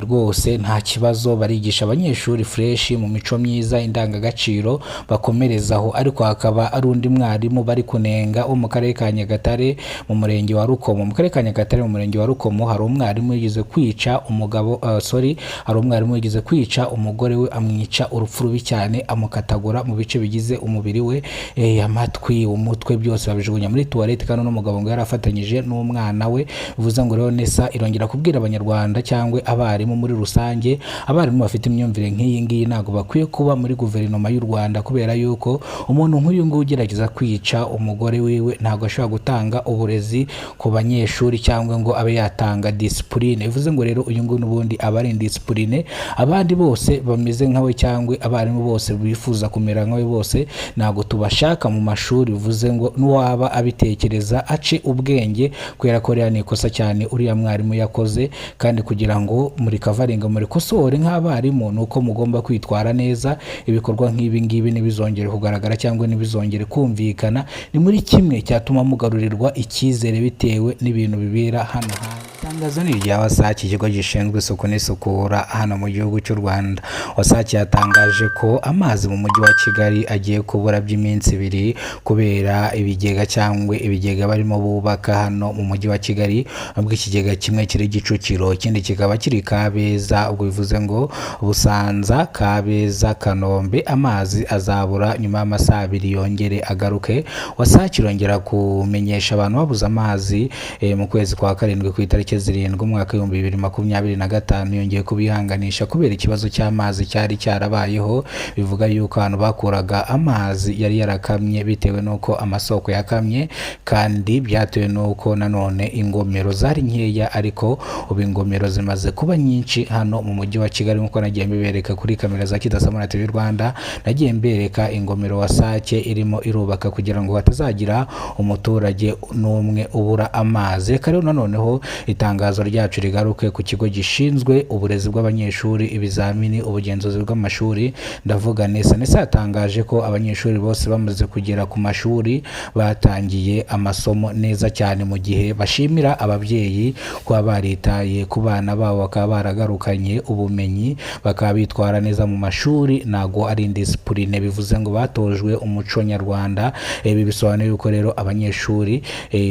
rwose nta kibazo barigisha abanyeshuri fresh mu mico myiza indangagaciro bakomerezaho, ariko hakaba ari undi mwarimu bari kunenga wo mu karere ka Nyagatare mu murenge wa Rukomo. Mu karere ka Nyagatare mu murenge wa Rukomo hari umwarimu yigeze kwica hari umwarimu yigeze kwica umugore we, amwica urupfu rubi cyane, amukatagura mu bice bigize umubiri we, amatwi, umutwe, byose babijugunya muri toilette, kandi n'umugabo ngo yarafatanyije n'umwana we. Bivuze ngo rero Nesa irongera kubwira abanyarwanda cyangwa abarimu muri rusange, abarimu bafite imyumvire nk'iyi ngiyi ntabwo bakwiye kuba muri guverinoma y'u Rwanda, kubera yuko umuntu nk'uyu nguyu ugerageza kwica umugore wiwe ntabwo ashobora gutanga uburezi ku banyeshuri cyangwa ngo abe yatanga discipline. Bivuze ngo rero uyu nguyu n'ubundi aba ari indiscipline, abandi bose bameze nkawe cyangwa abarimu bose bifuza kumera nkawe bose ntabwo tubashaka mu mashuri. Bivuze ngo n'uwaba abitekereza ace ubwenge, kubera ko rero ni ikosa cyane uriya mwarimu yakoze, kandi kugira ngo muri kavaringa muri kosore nk'abarimu nuko mugomba kwitwara neza. Ibikorwa nk'ibi ngibi ntibizongere kugaragara cyangwa ntibizongere kumvikana, ni muri kimwe cyatuma mugarurirwa icyizere bitewe n'ibintu bibera hano hantu. Itangazo ni irya WASAC, ikigo gishinzwe isuku n'isukura hano mu gihugu cy'u Rwanda. WASAC yatangaje ko amazi mu mujyi wa Kigali agiye kubura by'iminsi 2 kubera ibigega barimo bubaka hano mu mujyi wa Kigali. Ubwo ikigega kimwe kiri Kicukiro, ikindi kikaba kiri Kabeza, ubwo bivuze ngo Busanza, Kabeza, Kanombe amazi azabura nyuma y'amasaha 2 yongere agaruke. WASAC irongera kumenyesha abantu babuze amazi mu kwezi kwa karindwi ku itariki 7 umwaka 2025 yongeye kubihanganisha kubera ikibazo cy'amazi cyari cyarabayeho. Bivuga yuko abantu bakuraga amazi yari yarakamye bitewe nuko amasoko yakamye, kandi byatewe nuko nanone ingomero zari nkeya, ariko ubu ingomero zimaze kuba nyinshi hano mu mujyi wa Kigali. Nkuko nagiye mbibereka kuri kamera za Kidasamura TV Rwanda, nagiye mbereka ingomero WASAC irimo irubaka kugira ngo hatazagira umuturage n'umwe ubura amazi. Reka rero noneho itangazo ryacu rigaruke ku kigo gishinzwe uburezi bw'abanyeshuri, ibizamini, ubugenzuzi bw'amashuri, ndavuga Nesa. Nesa yatangaje ko abanyeshuri bose bamaze kugera ku mashuri batangiye amasomo neza cyane, mu gihe bashimira ababyeyi kuba baritaye ku bana babo, bakaba baragarukanye ubumenyi, bakaba bitwara neza mu mashuri, ntago ari indiscipline. Bivuze ngo batojwe umuco nyarwanda. Ibi bisobanuye yuko rero abanyeshuri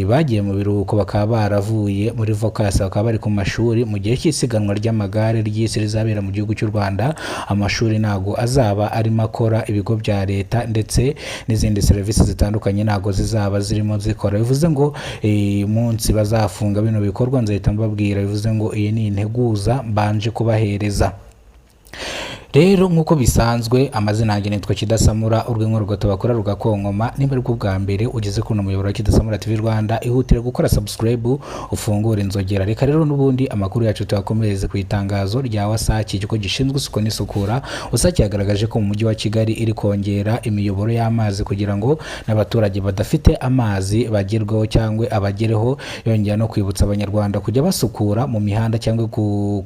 bagiye mu biruhuko, bakaba baravuye muri vacance, bakaba bari ku mashuri mu gihe cy'isiganwa ry'amagare ry'isi rizabera mu gihugu cy'u Rwanda. Amashuri ntago azaba arimo akora, ibigo bya leta ndetse n'izindi serivisi zitandukanye ntago zizaba zirimo zikora. Bivuze ngo munsi bazafunga bino bikorwa nzahita mbabwira. Bivuze ngo iyi ni integuza mbanje kubahereza. Rero nkuko bisanzwe amazina yanjye nitwa Kidasamura, urwego rwato bakora rugakonkoma. Nimba ari bwa mbere ugeze kuno muyoboro wa Kidasamura TV Rwanda, ihutire gukora subscribe, ufungure inzogera. Reka rero n'ubundi amakuru yacu tuyakomereze ku itangazo rya WASAC, ikigo gishinzwe isuku n'isukura. WASAC yagaragaje ko mu mujyi wa Kigali iri kongera imiyoboro y'amazi kugira ngo n'abaturage badafite amazi bagerweho cyangwa abagereho. Yongera no kwibutsa abanyarwanda kujya basukura mu mihanda cyangwa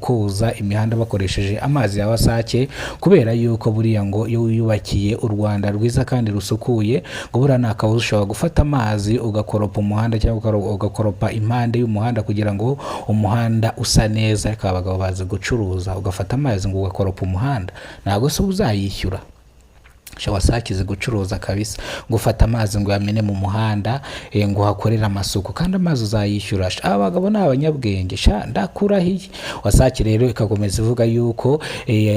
kuza imihanda bakoresheje amazi ya WASAC, kubera yuko buriya ngo iyo wiyubakiye u Rwanda rwiza kandi rusukuye, ngo buriya nakabuza ushobora gufata amazi ugakoropa umuhanda cyangwa ugakoropa impande y'umuhanda kugira ngo umuhanda usa neza. Ariko abagabo bazi gucuruza, ugafata amazi ngo ugakoropa umuhanda, ntabwo se uzayishyura. WASAC gucuruza kabisa, gufata amazi ngo yamene mu muhanda, ngo hakorera amasuku, kandi amazi uzayishyura. Abagabo ni abanyabwenge, ndakurahiye. WASAC rero ikakomeza ivuga yuko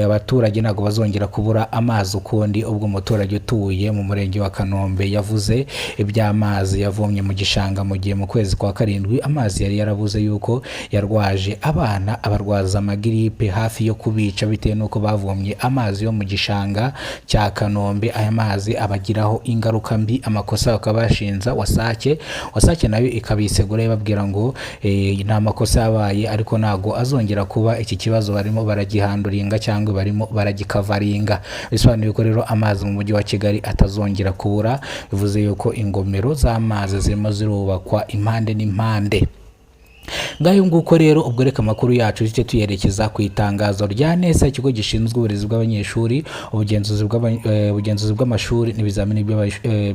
abaturage ntabwo bazongera kubura amazi ukundi. Ubwo umuturage utuye mu murenge wa Kanombe yavuze iby'amazi yavomye mu gishanga mu gihe mu kwezi kwa karindwi amazi yari yarabuze, yuko yarwaje abana abarwaza amagiripe hafi yo kubica bitewe nuko bavomye amazi yo mu gishanga cya Kanombe. Aya mazi abagiraho ingaruka mbi. Amakosa bakabashinza WASAC nayo ikabisegura ibabwira ngo nta makosa yabaye, ariko nago azongera kuba. Iki kibazo barimo baragihanduringa cyangwa barimo baragikavaringa. Bisobanuye ko rero amazi mu mujyi wa Kigali atazongera kubura. Bivuze yuko ingomero z'amazi zirimo zirubakwa impande n'impande. Ngayo nguko rero ubwo reka amakuru yacu tujye tuyerekeza ku itangazo rya NESA, ikigo gishinzwe uburezi bw'abanyeshuri, ubugenzuzi bw'amashuri n'ibizamini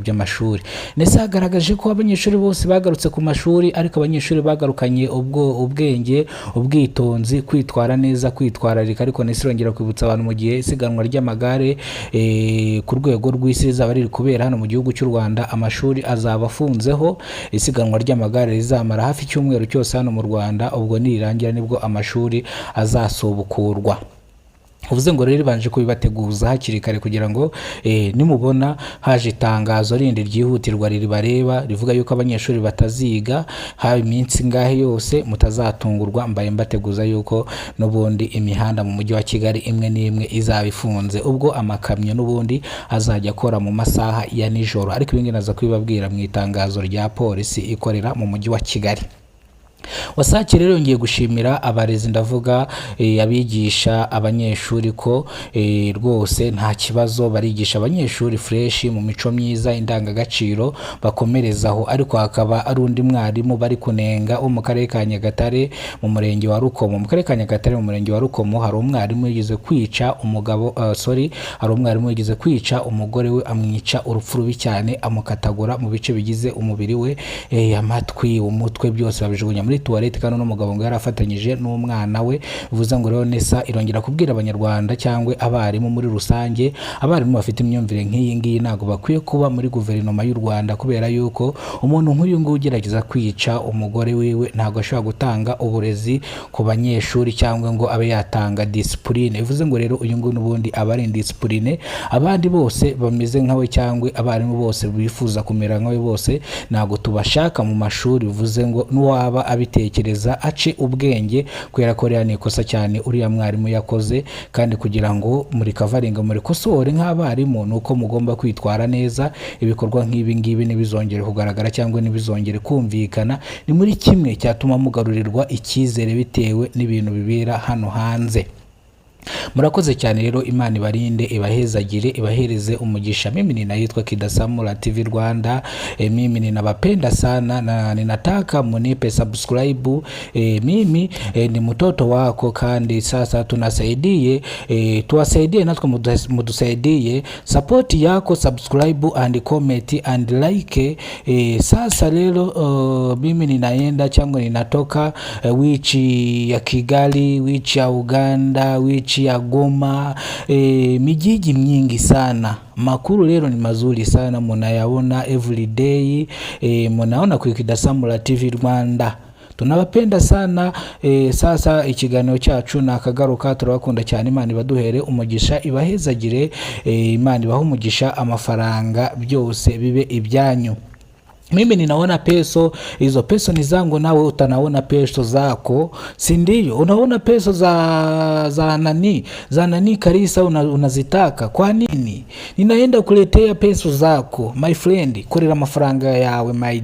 by'amashuri. NESA yagaragaje ko abanyeshuri bose bagarutse ku mashuri, ariko abanyeshuri bagarukanye ubwenge, ubwitonzi, kwitwara neza, kwitwararika. Ariko NESA irongera kwibutsa abantu mu gihe isiganwa ry'amagare ku rwego rw'isi rizaba riri kubera hano mu gihugu cy'u Rwanda, amashuri azaba afunzeho. Isiganwa ry'amagare rizamara hafi icyumweru cyose hano mu Rwanda, ubwo nirangira nibwo amashuri azasubukurwa. Uvuze ngo rero banje kubibateguza hakiri kare kugira ngo nimubona haje itangazo rindi ryihutirwa ribareba rivuga yuko abanyeshuri bataziga haba iminsi ngahe yose, mutazatungurwa. Mbaye mbateguza yuko n'ubundi imihanda mu mujyi wa Kigali imwe n'imwe izaba ifunze, ubwo amakamyo n'ubundi azajya akora mu masaha ya nijoro. Ariko ibingi naza kubibabwira mu itangazo rya polisi ikorera mu mujyi wa Kigali. Wasake rero ngiye gushimira abarezi, ndavuga abigisha abanyeshuri ko rwose nta kibazo, barigisha abanyeshuri fresh mu mico myiza, indangagaciro bakomerezaho. Ariko hakaba ari undi mwarimu bari kunenga wo mu karere ka Nyagatare mu murenge wa Rukomo. Mu karere ka Nyagatare mu murenge wa Rukomo hari umwarimu yigeze kwica hari umwarimu yigeze kwica umugore we, amwica urupfu rubi cyane, amukatagura mu bice bigize umubiri we, amatwi, umutwe, byose babijugunya muri toilette. Kandi n'umugabo ngo yarafatanyije n'umwana we. Bivuze ngo rero NESA irongera kubwira abanyarwanda cyangwa abarimu muri rusange, abarimu bafite imyumvire nk'iyi ngiyi ntabwo bakwiye kuba muri guverinoma y'u Rwanda, kubera yuko umuntu nk'uyu nguyu ugerageza kwica umugore wiwe ntabwo ashobora gutanga uburezi ku banyeshuri cyangwa ngo abe yatanga discipline. Bivuze ngo rero uyu nguyu n'ubundi aba ari discipline, abandi bose bameze nkawe cyangwa abarimu bose bifuza kumera nkawe bose ntabwo tubashaka mu mashuri. Bivuze ngo n'uwaba abitekereza ace ubwenge, kubera ko rero ni ikosa cyane uriya mwarimu yakoze. Kandi kugira ngo muri kavaringa muri kosore nk'abarimu nuko mugomba kwitwara neza, ibikorwa nk'ibi ngibi ntibizongere kugaragara cyangwa ntibizongere kumvikana. Ni muri kimwe cyatuma mugarurirwa icyizere bitewe n'ibintu bibera hano hanze. Murakoze cyane rero, Imana ibarinde, ibahezagire, ibahereze umugisha. Mimi ninaitwa Kidasamula TV Rwanda. Mimi ninawapenda sana na ninataka munipe subscribe. Mimi ni mtoto wako, kandi sasa tunasaidie, tuwasaidie natwe mudusaidie. Support yako, subscribe and comment and like. Sasa leo mimi ninaenda cyangwa ninatoka wichi ya Kigali, wichi ya Uganda, wichi ya Goma, mijiji mingi sana. Makuru leo ni mazuri sana, munayaona everyday, munaona ku Kidasamula TV Rwanda. Tunabapenda sana. Sasa ikiganiro cyacu nakagaruka, turabakunda cyane. Imana ibaduhere umugisha, ibahezagire, Imana ibahe umugisha, amafaranga byose bibe ibyanyu. Mimi ninaona peso, hizo peso ni zangu, nawe utanaona peso zako, si ndio? Unaona peso za nani Karisa unazitaka. Kwa nini? Ninaenda kuletea peso zako my friend, kurira amafaranga yawe my